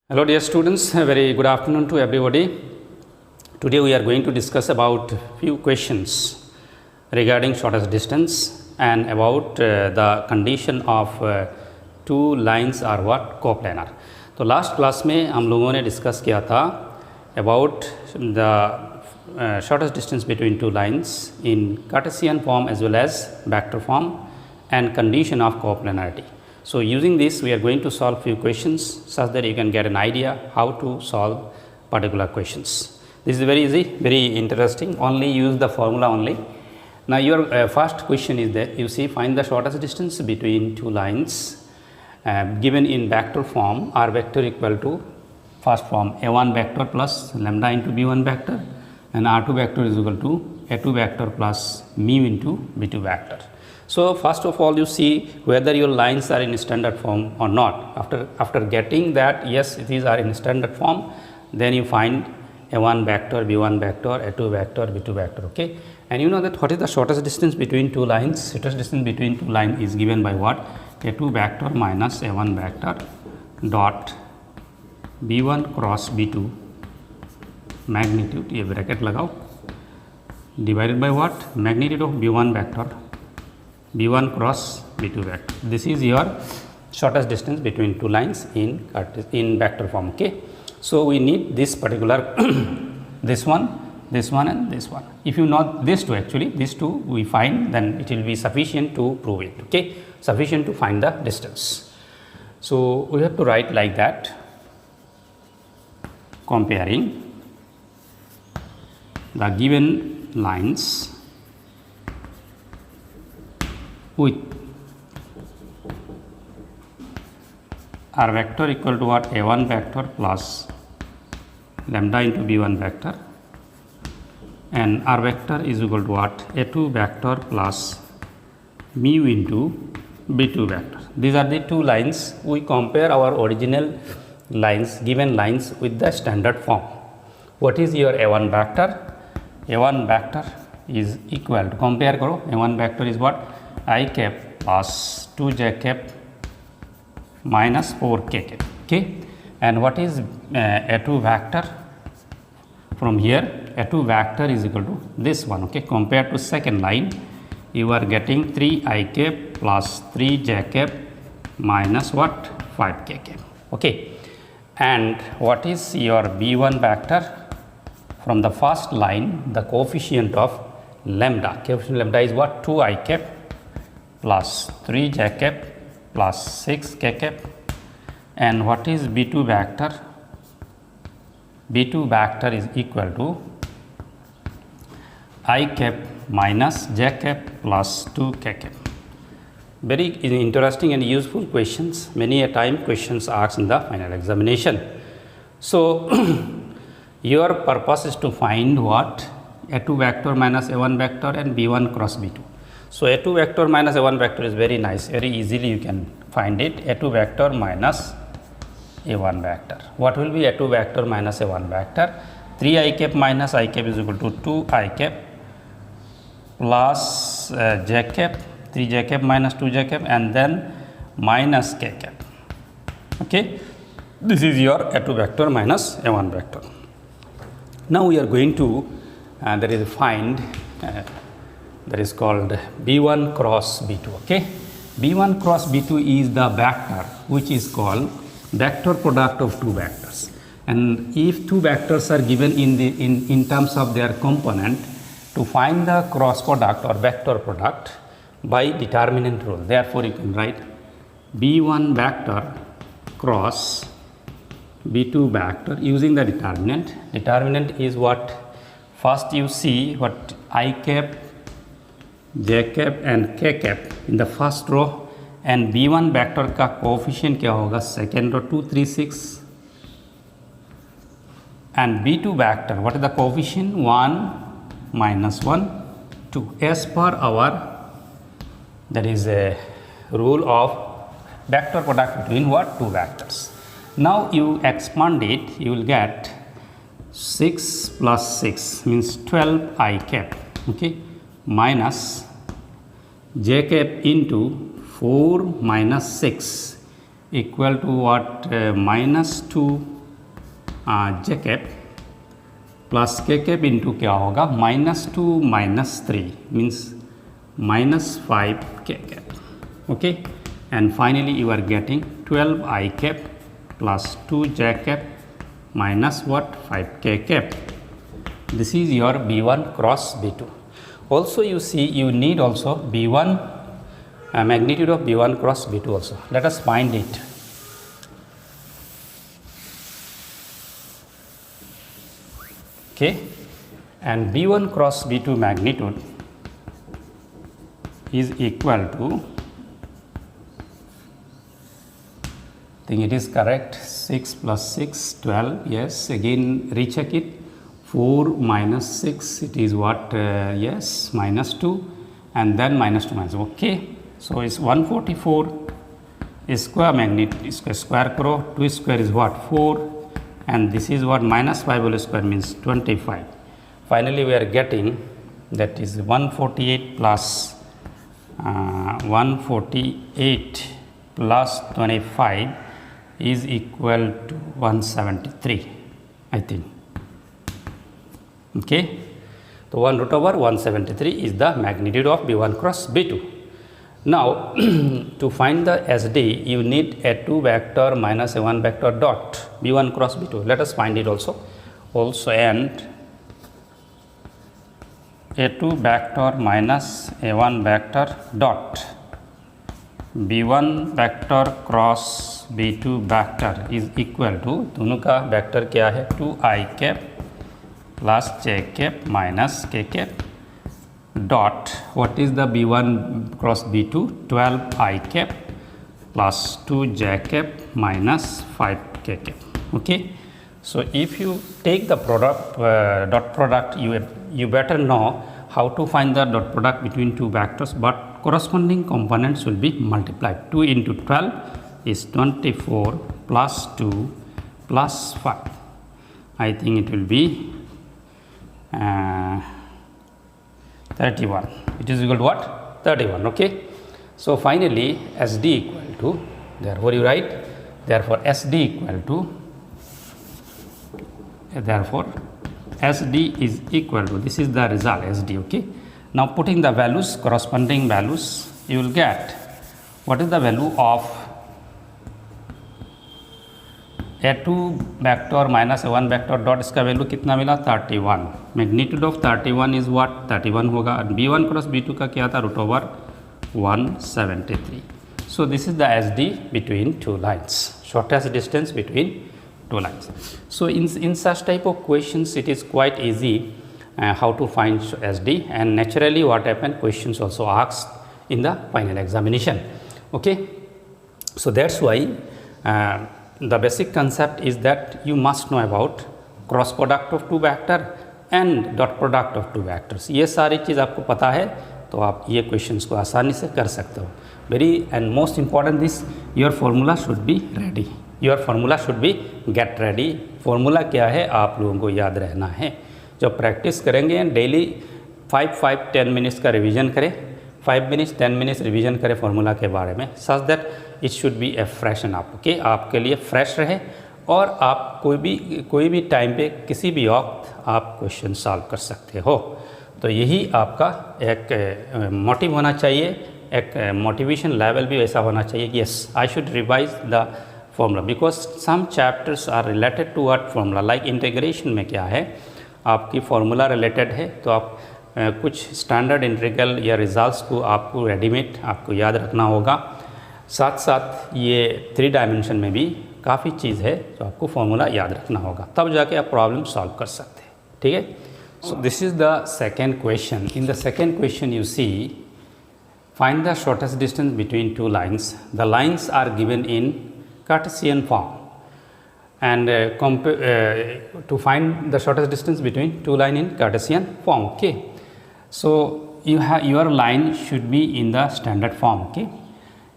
Hello dear students, a very good afternoon to everybody. Today we are going to discuss about few questions regarding shortest distance and about the condition of two lines are what coplanar. तो last class में हम लोगों ने discuss किया था about the shortest distance between two lines in Cartesian form as well as vector form and condition of coplanarity. So, using this we are going to solve few questions such that you can get an idea how to solve particular questions. This is very easy, very interesting, only use the formula only. Now, your first question is that you see find the shortest distance between two lines given in vector form r vector equal to first form a1 vector plus lambda into b1 vector and r2 vector is equal to a2 vector plus mu into b2 vector. So, first of all you see whether your lines are in standard form or not. After getting that yes these are in standard form, then you find a1 vector, b1 vector, a2 vector, b2 vector. Okay, and you know that what is the shortest distance between two lines? Shortest distance between two lines is given by what? a2 vector minus a1 vector dot b1 cross b2 magnitude, ये bracket लगाओ, divided by what? Magnitude of b1 vector b1 cross b2 vector. This is your shortest distance between two lines in vector form. Okay, so we need this particular this one and this one. If you know these two, actually these two we find, then it will be sufficient to prove it. Okay, sufficient to find the distance. So we have to write like that, comparing the given lines with r vector equal to what? a1 vector plus lambda into b1 vector and r vector is equal to what? a2 vector plus mu into b2 vector. These are the two lines. We compare our original lines, given lines, with the standard form. What is your a1 vector? a1 vector is equal to, compare karo, a1 vector is what? I cap plus 2j cap minus 4k cap. Okay, and what is a2 vector? From here a2 vector is equal to this one. Okay, compared to second line you are getting 3i cap plus 3j cap minus what? 5k cap. Okay, and what is your b1 vector? From the first line the coefficient of lambda, is what? 2i cap plus 3j cap plus 6k cap. And what is b2 vector? b2 vector is equal to I cap minus j cap plus 2k cap. Very interesting and useful questions. Many a time questions asked in the final examination. So your purpose is to find what? a2 vector minus a1 vector and b1 cross b2. So a2 vector minus a1 vector is very nice, very easily you can find it. a2 vector minus a1 vector. What will be a2 vector minus a1 vector? 3i cap minus I cap is equal to 2i cap plus j cap, 3j cap minus 2j cap and then minus k cap. Okay, this is your a2 vector minus a1 vector. Now we are going to that is find that is called b1 cross b2. Okay, b1 cross b2 is the vector which is called vector product of two vectors, and if two vectors are given in terms of their component, to find the cross product or vector product by determinant rule. Therefore you can write b1 vector cross b2 vector using the determinant. Determinant is what? First you see what? I cap, j cap and k cap in the first row, and b1 vector का coefficient क्या होगा? Second row 2, 3, 6, and b2 vector what is the coefficient? 1, minus 1, 2, as per our, that is a rule of vector product between what? Two vectors. Now you expand it, you will get 6 plus 6 means 12 I cap. Okay, minus j cap into 4 minus 6 equal to what? Minus 2 j cap plus k cap into क्या होगा -2 -3 means -5 k cap. Okay, and finally you are getting 12 I cap plus 2 j cap minus what 5 k cap. This is your B1 cross B2. Also you see you need also B1 magnitude of B1 cross B2 also. Let us find it. Okay, and B1 cross B2 magnitude is equal to, I think it is correct, 6 plus 6 12. Yes, again recheck it. 4 minus 6, it is what? Yes, minus 2, and then minus 2 minus. Okay, so it's 144 is square magnitude, square karo 2 square is what? 4, and this is what? Minus 5 whole square means 25. Finally we are getting that is 148 plus 148 plus 25 is equal to 173, I think. Okay, so 1 root over 173 is the magnitude of B1 cross B2. Now to find the SD you need a 2 vector minus a 1 vector dot B1 cross B2. Let us find it also and a 2 vector minus a 1 vector dot B1 vector cross B2 vector is equal to, दोनों का vector क्या है? 2i cap plus j cap minus k cap dot what is the B1 cross B2? 12i cap plus 2 j cap minus 5 k cap. Okay, so if you take the product dot product, you better know how to find the dot product between two vectors, but corresponding components will be multiplied. 2 into 12 is 24 plus 2 plus 5. I think it will be 31. It is equal to what? 31. Okay, so finally SD equal to, therefore you write, therefore SD equal to, therefore SD is equal to, this is the result SD. Okay, now putting the values, corresponding values, you will get what is the value of a 2 vector minus a 1 vector dot, इसका value कितना मिला? 31. Magnitude of 31 is what? 31 होगा. B1 cross B2 का क्या था? Root over 173. So this is the SD between two lines, shortest distance between two lines. So in such type of questions it is quite easy how to find SD, and naturally what happen, questions also asked in the final examination. Okay, so that's why the basic concept is that you must know about cross product of two vector and dot product of two vectors. ये सारी चीज़ आपको पता है तो आप ये questions को आसानी से कर सकते हो. Very and most important this, your formula should be ready. Your formula should be get ready. Formula क्या है आप लोगों को याद रहना है. जब प्रैक्टिस करेंगे डेली 5-10 मिनट्स का रिवीजन करें, 5 मिनट्स 10 मिनट्स रिवीजन करें फार्मूला के बारे में, such that it should be A freshen आप. ओके, आपके लिए फ्रेश रहे और आप कोई भी टाइम पे किसी भी वक्त आप क्वेश्चन सॉल्व कर सकते हो. तो यही आपका एक मोटिव होना चाहिए, एक मोटिवेशन लेवल भी ऐसा होना चाहिए कि yes I should revise the formula because some chapters are related to what formula. Like integration में क्या है, आपकी फार्मूला रिलेटेड है तो आप कुछ स्टैंडर्ड इंटीग्रल या रिजल्ट्स को आपको रेडीमेड आपको याद रखना होगा. साथ साथ ये 3 डायमेंशन में भी काफ़ी चीज़ है जो आपको फार्मूला याद रखना होगा, तब जाके आप प्रॉब्लम सॉल्व कर सकते हैं. ठीक है. So this is the second question. In the second question you see find the shortest distance between two lines. The lines are given in Cartesian form, and to find the shortest distance between two lines in Cartesian form. Okay, so your line should be in the standard form. Okay,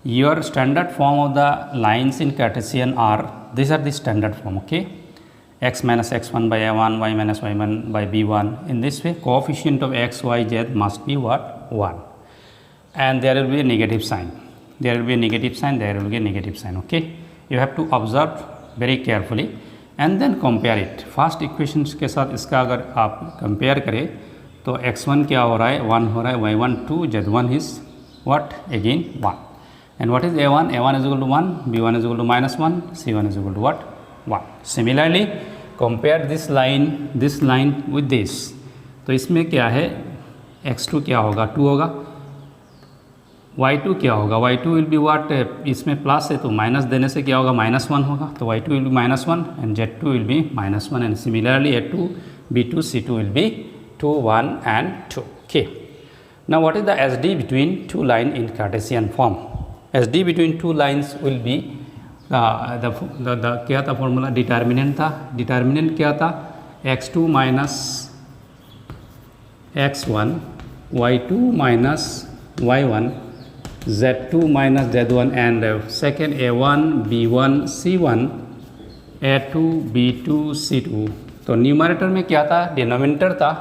your standard form of the lines in Cartesian are, these are the standard form. Okay, x minus x1 by a1, y minus y1 by b1. In this way coefficient of x, y, z must be what? 1, and there will be a negative sign, there will be a negative sign, there will be a negative sign. Okay, you have to observe very carefully and then compare it. First equation के साथ इसका अगर आप compare करें तो x1 क्या हो रहा है, 1 हो रहा है, y1 2, z1 is what again 1, and what is a1 is equal to 1, b1 is equal to -1, c1 is equal to what 1। Similarly compare this line with this, तो इसमें क्या है, x2 क्या होगा 2 होगा, y2 क्या होगा, y2 विल बी व्हाट, इसमें प्लस है तो माइनस देने से क्या होगा -1 होगा, तो y2 will be -1 and z2 will be -1, and similarly a2 b2 c2 will be 2 1 and 2. Okay, now what is the SD between two line in Cartesian form? SD between two lines will be the क्या था formula, determinant था, determinant क्या था, x2 minus x1, y2 minus y1, z2 minus z1, and second a1 b1 c1, a2 b2 c2। तो numerator में क्या था, denominator था,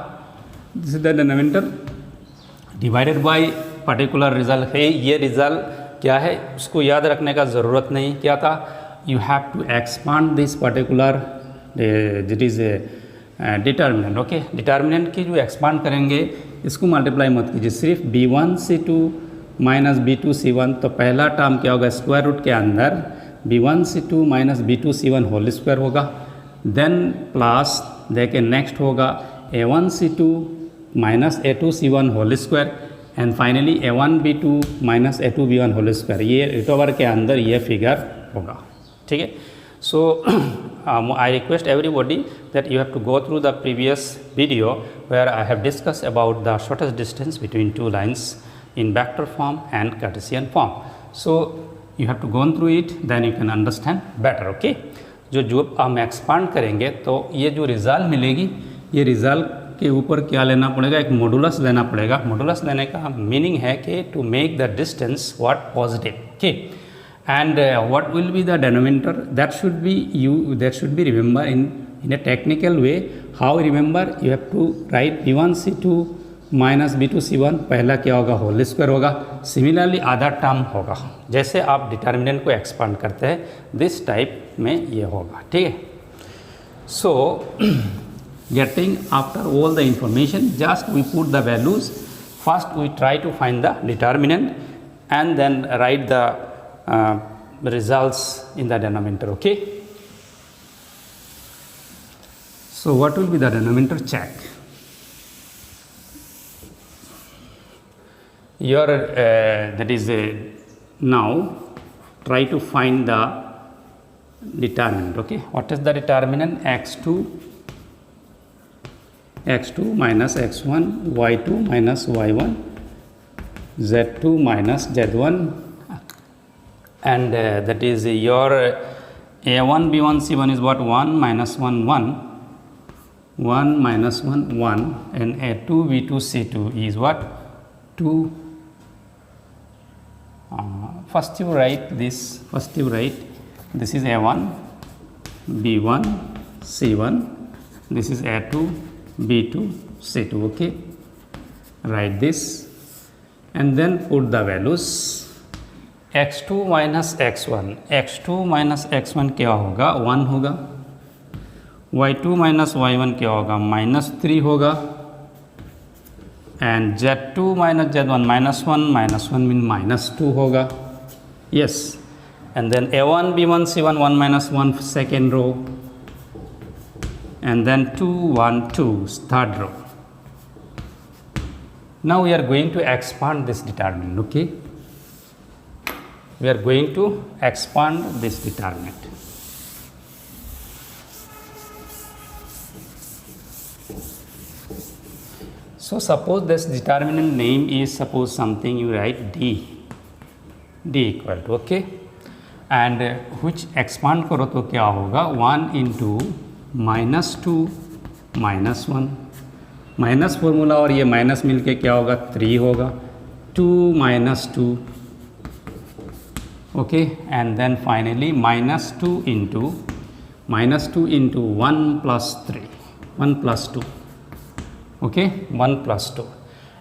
this is the denominator divided by particular result है। ये रिजल्ट क्या है उसको याद रखने का ज़रूरत नहीं, क्या था, you have to expand this particular that is determinant. Okay, determinant की जो एक्सपांड करेंगे इसको मल्टीप्लाई मत कीजिए, सिर्फ b1 c2 minus b2 c1, तो पहला टर्म क्या होगा, स्क्वायर रूट के अंदर b1 c2 minus b2 c1 whole square होगा, देन प्लस देखिए नेक्स्ट होगा a1 c2 minus a2 c1 whole square, and finally a1 b2 minus a2 b1 whole square. ये रिटोवर के अंदर ये फिगर होगा, ठीक है। So I request everybody that you have to go through the previous video where I have discuss about the shortest distance between two lines in vector form and Cartesian form. So you have to go through it, then you can understand better. Okay, जो हम expand करेंगे तो ये जो result मिलेगी, ये result के ऊपर क्या लेना पड़ेगा, एक मॉडुलस लेना पड़ेगा। मॉडुलस लेने का मीनिंग है कि to make the distance what positive. Okay, and what will be the denominator, that should be remember in a technical way. How remember, you have to write b1 c2 minus b2 c1, पहला क्या होगा, whole square होगा, similarly आधा term होगा, जैसे आप determinant को expand करते हैं दिस टाइप में ये होगा, ठीक है। So getting after all the information just we put the values, first we try to find the determinant and then write the results in the denominator. Okay, so what will be the denominator, check your that is now try to find the determinant. Okay, what is the determinant, x2 minus x1, y2 minus y1, z2 minus z1, and that is your a1 b1 c1 is what, 1 minus 1 1, 1 minus 1 1, and a2 b2 c2 is what, 2. First you write this, this is a1 b1 c1, this is a2 b2 c2. Okay, write this and then put the values, x2 minus x1, x2 minus x1 क्या होगा, 1 होगा, y2 minus y1 क्या होगा, -3 होगा, and z2 minus z1 -1 mean -2 होगा, yes, and then a1 b1 c1 1 minus 1 second row, and then 2 1 2 third row. Now we are going to expand this determinant. Okay, we are going to expand this determinant. So suppose this determinant name is, suppose something you write d equal to, okay, and which expand करो तो क्या होगा, 1 into -2 -1, minus formula और ये minus मिलके क्या होगा, 3 होगा, 2 minus 2, okay, and then finally -2 into 1 plus 3, 1 plus 2, okay, 1 plus 2,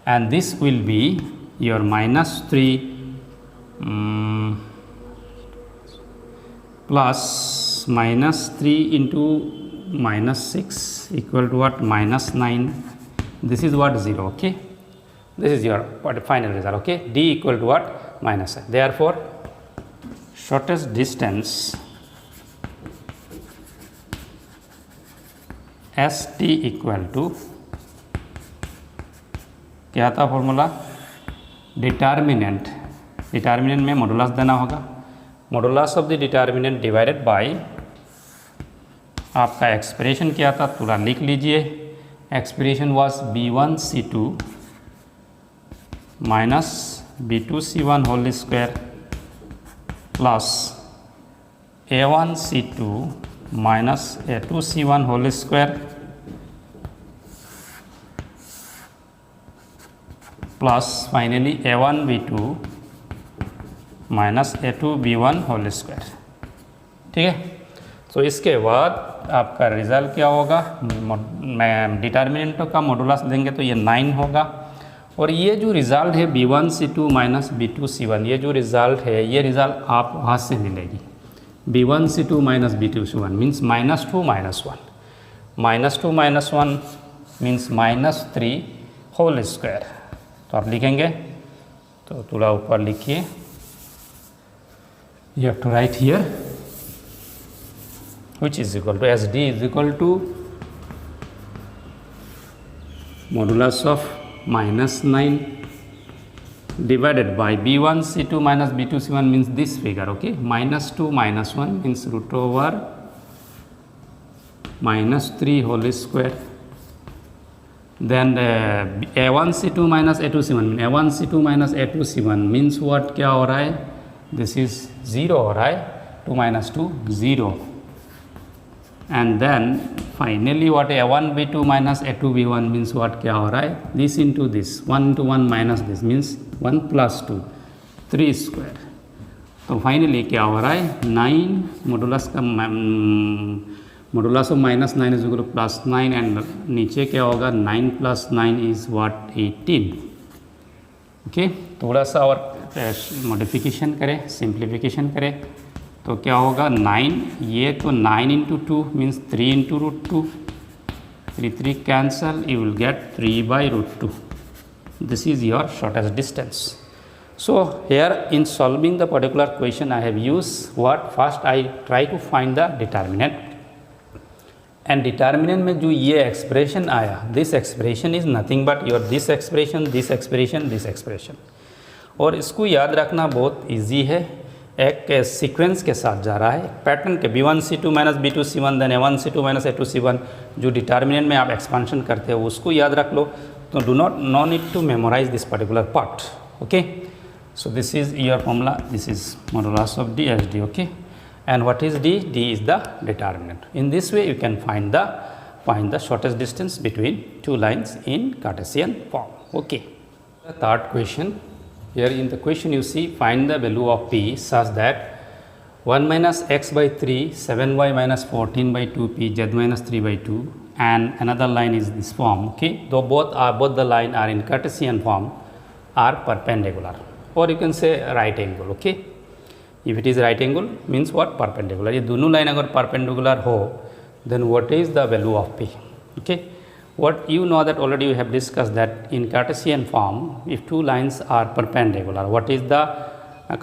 and this will be your -3 plus minus 3 into minus 6 equal to what? Minus 9. This is what? 0. Okay, this is your final result. Okay, d equal to what? Minus 9. Therefore shortest distance st equal to, क्या था formula? Determinant में modulus देना होगा, modulus of the determinant divided by आपका expression क्या था, थोड़ा लिख लीजिए. Expression was b1c2 minus b2c1 whole square plus a1c2 minus a2c1 whole square plus finally a1b2 minus a2b1 whole square. ठीक है, तो इसके बाद आपका रिजल्ट क्या होगा? डिटर्मिनेंट का मॉडुलस देंगे तो ये 9 होगा. और ये जो रिज़ल्ट है b1c2 माइनस b2c1, ये जो रिज़ल्ट है ये रिज़ल्ट आप वहाँ से मिलेगी. b1c2 minus b2c1 means -2 -1, -2 -1 means -3 whole square. तो आप लिखेंगे तो थोड़ा ऊपर लिखिए, you have to write here which is equal to SD is equal to modulus of -9 divided by b1c2 minus b2c1 means this figure. Okay, -2 -1 means root over -3 whole square. Then a1c2 minus a2c1, a1c2 minus a2c1 means what? क्या हो रहा है? This is 0 हो रहा है, 2 minus 2 0. And then finally what? a1b2 minus a2b1 means what? क्या हो रहा है? This into this, 1 into 1 minus this means 1 plus 2, 3 square. तो फाइनली क्या हो रहा है? 9 मॉडुलस का modulus of -9 is equal to +9 and नीचे क्या होगा? 9 plus 9 इज व्हाट? 18. ओके, थोड़ा सा और मॉडिफिकेशन करें, सिंप्लीफिकेशन करें तो क्या होगा? 9, ये तो 9 into 2 means 3 into √2, 3 cancel, you will get 3 by √2. This is your shortest distance. So here in solving the particular question I have used what? First I try to find the determinant. And determinant में जो ये expression आया, this expression is nothing but your this expression, this expression, this expression. और इसको याद रखना बहुत easy है, एक सीक्वेंस के साथ जा रहा है, पैटर्न के b1c2 minus b2c1 then a1c2 minus a2c1 जो डिटर्मिनेंट में आप एक्सपांशन करते हो उसको याद रख लो. तो no need to memorize this particular part. Okay, so this is your formula, this is modulus of d as d. Okay, and what is d? D is the determinant. In this way you can find the shortest distance between two lines in Cartesian form. Okay, the third question. Here in the question you see, find the value of p such that 1 minus x by 3, 7y minus 14 by 2p, z minus 3 by 2, and another line is this form. Okay, though both the line are in Cartesian form, are perpendicular, or you can say right angle. Okay, if it is right angle means what? Perpendicular. ये दोनों line अगर perpendicular हो then what is the value of p? Okay, what you know that already we have discussed that in Cartesian form if two lines are perpendicular, what is the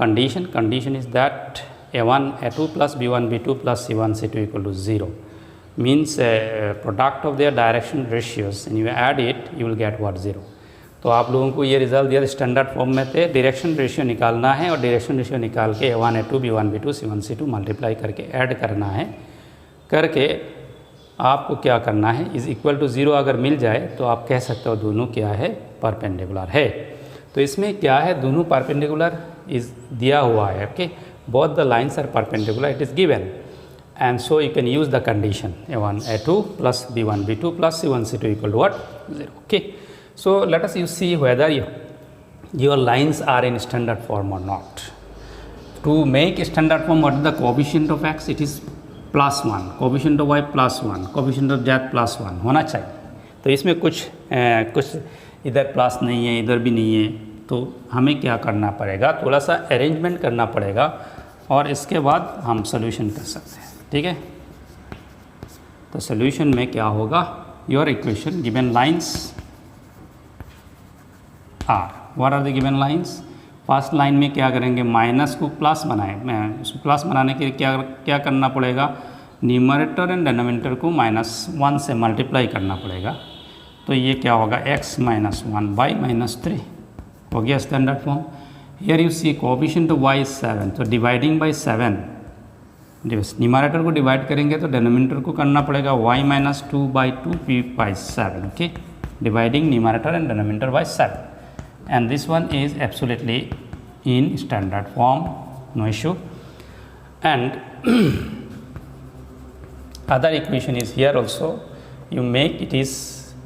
condition? Condition is that a1 a2 plus b1 b2 plus c1 c2 equal to 0 means product of their direction ratios and you add it you will get what? 0. तो आप लोगों को ये result दिया standard form में थे, direction ratio निकालना है और डायरेक्शन रेशियो निकाल के a1 a2 b1 b2 c1 c2 multiply करके ऐड करना है, करके आपको क्या करना है? इज़ इक्वल टू 0 अगर मिल जाए तो आप कह सकते हो दोनों क्या है? परपेंडिकुलर है. तो इसमें क्या है? दोनों परपेंडिकुलर इज दिया हुआ है. Okay, both the lines are perpendicular, it is given and so you can use the condition a1 a2 plus b1 b2 plus c1 c2 equal to what? 0. Okay, so let us you see whether your lines are in standard form or not. To make standard form, what is the coefficient of x? It is +1, coefficient of y +1, coefficient of z +1 होना चाहिए. तो इसमें कुछ इधर plus नहीं है, इधर भी नहीं है, तो हमें क्या करना पड़ेगा? थोड़ा सा अरेंजमेंट करना पड़ेगा और इसके बाद हम सोल्यूशन कर सकते हैं, ठीक है। तो सोल्यूशन में क्या होगा, your equation given lines are, what are the given lines. First line में क्या करेंगे, माइनस को प्लस बनाए, प्लस बनाने के लिए क्या करना पड़ेगा, न्यूमरेटर एंड डिनोमिनेटर को -1 से मल्टीप्लाई करना पड़ेगा। तो ये क्या होगा, x माइनस 1 बाई -3 हो गया standard form. Here you see coefficient of y is 7, तो डिवाइडिंग बाई 7, न्यूमरेटर को डिवाइड करेंगे तो डिनोमिनेटर को करना पड़ेगा y minus 2 by 2p by 7, okay, dividing numerator and denominator by 7, and this one is absolutely in standard form, no issue. And other equation is here also, you make it is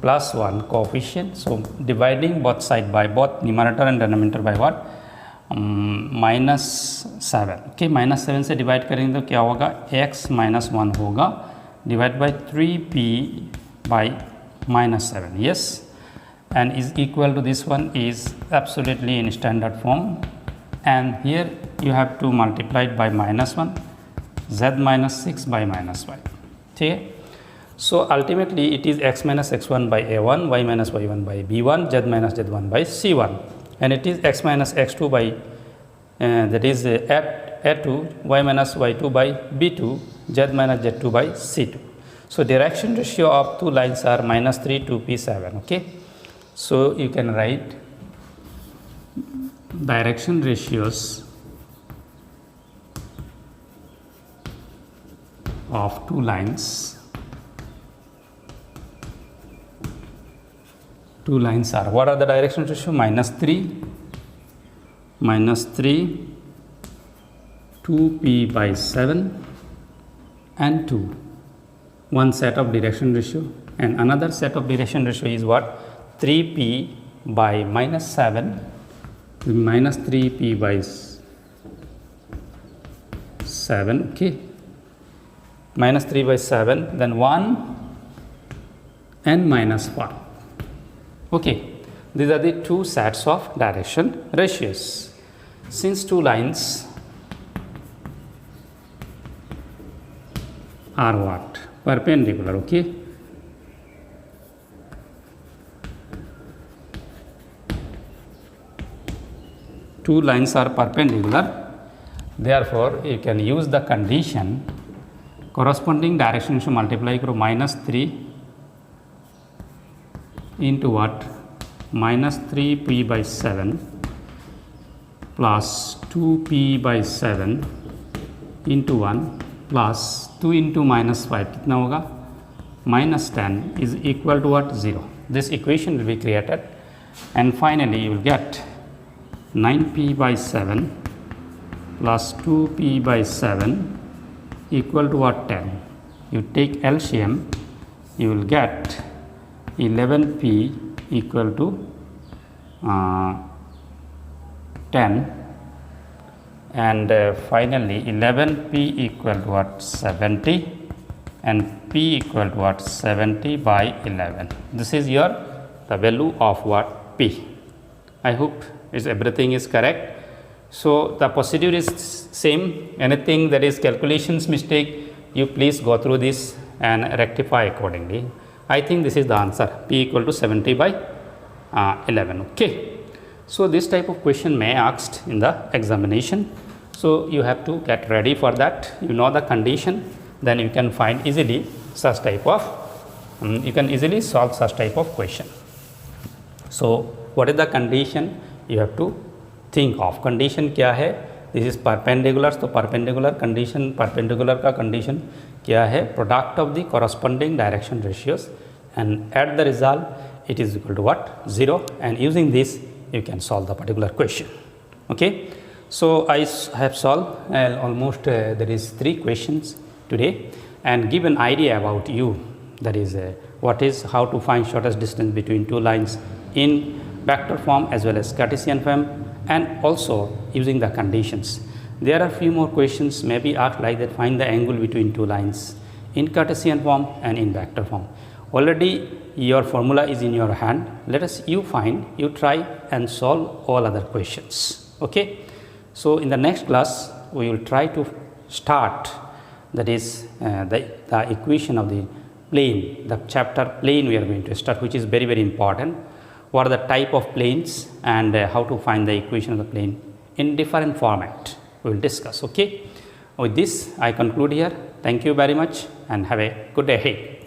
+1 coefficient, so dividing both side by both numerator and denominator by what, -7, okay, -7 से divide करेंगे तो क्या होगा, x minus 1 होगा divide by 3p by -7, yes, and is equal to this one is absolutely in standard form, and here you have to multiply it by -1, z minus 6 by -5, ठीक है। So ultimately it is x minus x1 by a1, y minus y1 by b1, z minus z1 by c1, and it is x minus x2 by that is a2, y minus y2 by b2, z minus z2 by c2. So direction ratio of two lines are -3 to p7, okay. So you can write direction ratios of two lines. Two lines are, what are the direction ratio, -3, 2p by 7 and 2, one set of direction ratio, and another set of direction ratio is what, 3p by -7, -3p by 7, okay, -3 by 7, then 1 and -1, okay. These are the two sets of direction ratios. Since two lines are what, perpendicular, okay, two lines are perpendicular, therefore you can use the condition corresponding direction to multiply karo -3 into what, -3p by 7 plus 2p by 7 into 1 plus 2 into -5 कितना होगा, -10 is equal to what, 0. This equation will be created, and finally you will get 9p by 7 plus 2p by 7 equal to what, 10. You take LCM, you will get 11p equal to 10, and finally 11p equal to what, 70, and p equal to what, 70 by 11. This is your the value of what, p. I hope is everything is correct. So the procedure is same, anything that is calculations mistake, you please go through this and rectify accordingly. I think this is the answer, p equal to 70 by 11, okay. So this type of question may asked in the examination, so you have to get ready for that. You know the condition, then you can find easily such type of you can easily solve such type of question. So what is the condition, you have to think of. condition क्या है, this is perpendicular, तो perpendicular condition, perpendicular का condition क्या है, product of the corresponding direction ratios, and at the result it is equal to what, 0, and using this you can solve the particular question, okay. So I have solved almost there is 3 questions today, and give an idea about you, that is what is, how to find shortest distance between two lines in vector form as well as Cartesian form, and also using the conditions. There are few more questions may be asked like that, find the angle between two lines in Cartesian form and in vector form. Already your formula is in your hand, let us you find, you try and solve all other questions, okay. So in the next class we will try to start, that is the equation of the plane, the chapter plane we are going to start, which is very, very important. What are the type of planes and how to find the equation of the plane in different format we will discuss. Okay. With this I conclude here. Thank you very much and have a good day ahead.